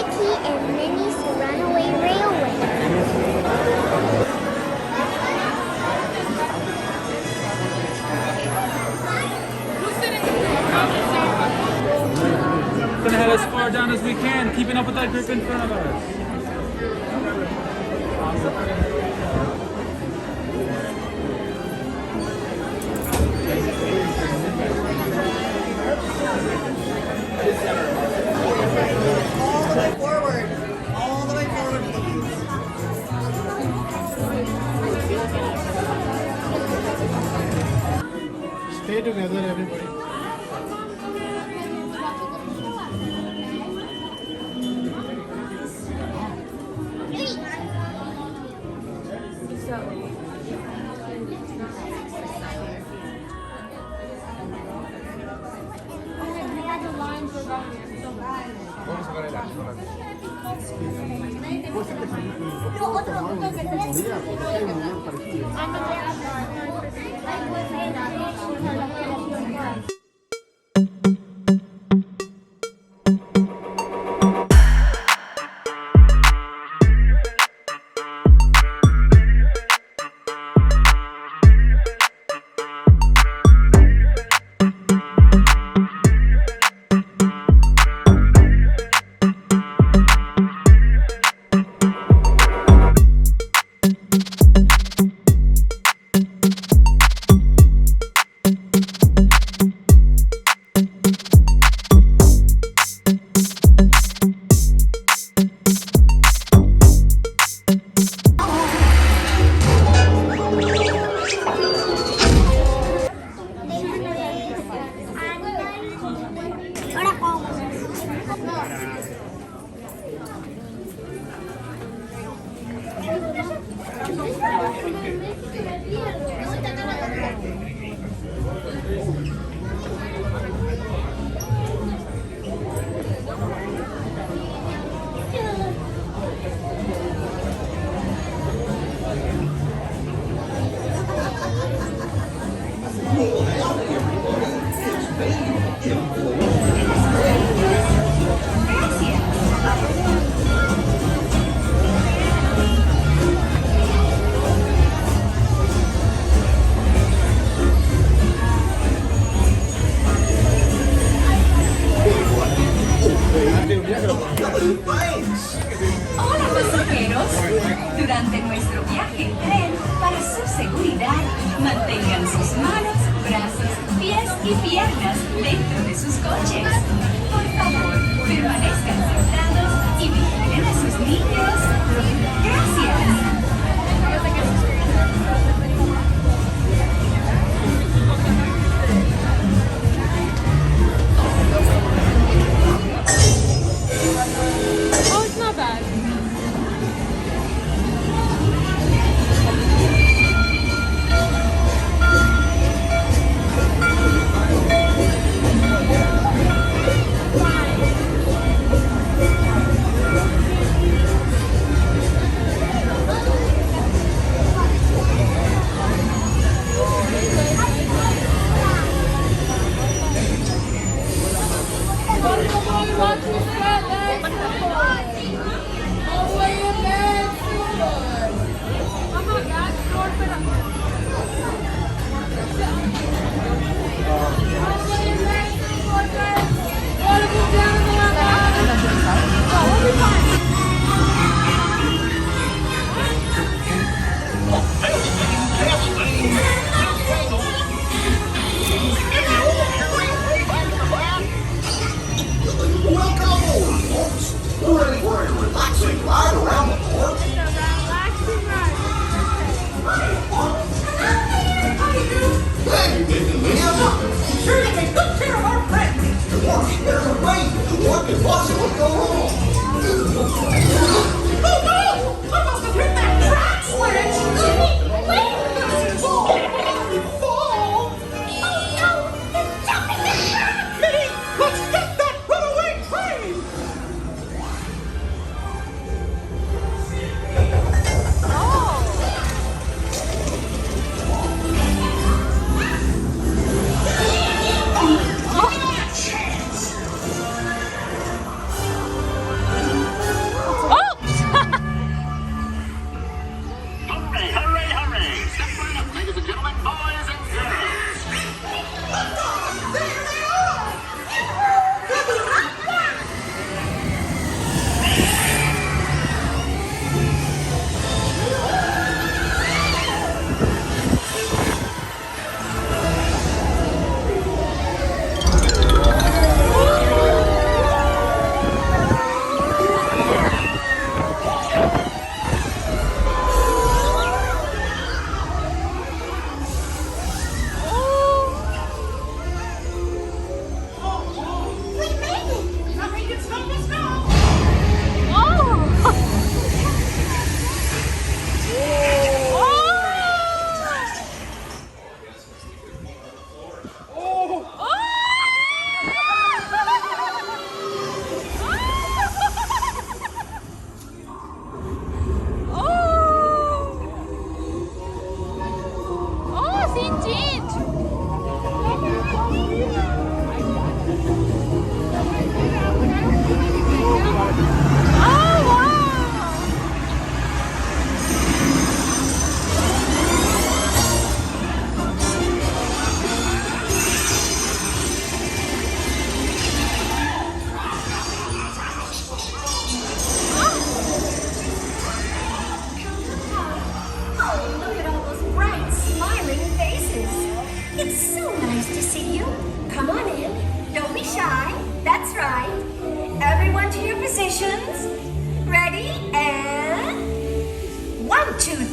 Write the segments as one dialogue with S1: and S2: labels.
S1: Mickey and Minnie's Runaway Railway.
S2: Gonna head as far down as we can, keeping up with that group in front of us.
S3: Forward. All the way forward, please.
S4: Stay together, everybody.
S5: Hola pasajeros, durante nuestro viaje en tren, para su seguridad, mantengan sus manos, brazos, pies y piernas dentro de sus coches. Por favor, permanezcan sentados y vigilen a sus niños. Gracias.
S6: Oh, it's not bad.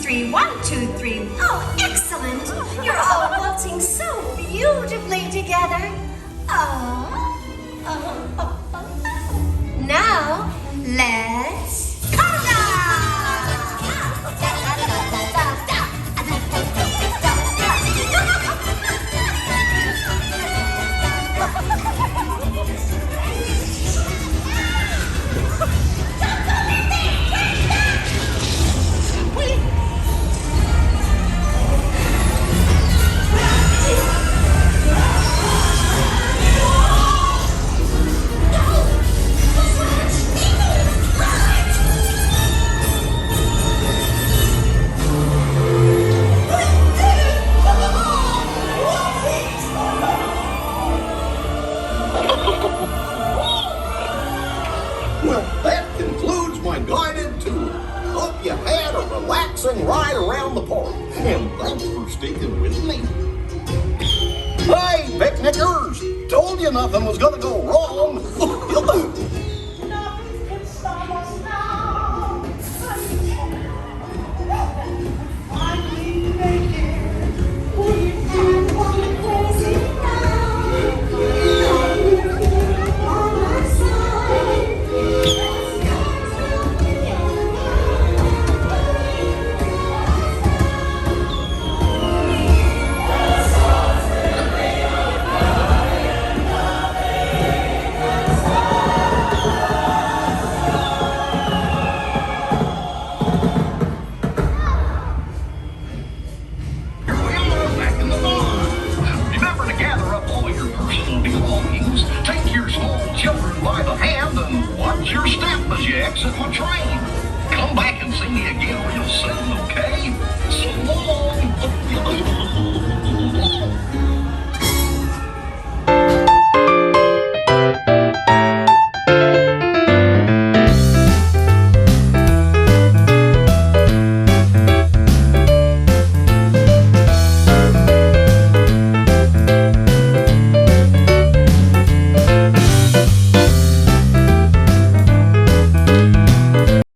S5: 3, 1, 2, 3. Oh, excellent! You're all waltzing so beautifully together. Now, let's casa!
S7: Well, that concludes my guided tour. Hope you had a relaxing ride around the park, and thanks for sticking with me. Hey, picnickers! Told you nothing was gonna go wrong. Your step as you exit my train. Come back and see me again real soon, okay? So long.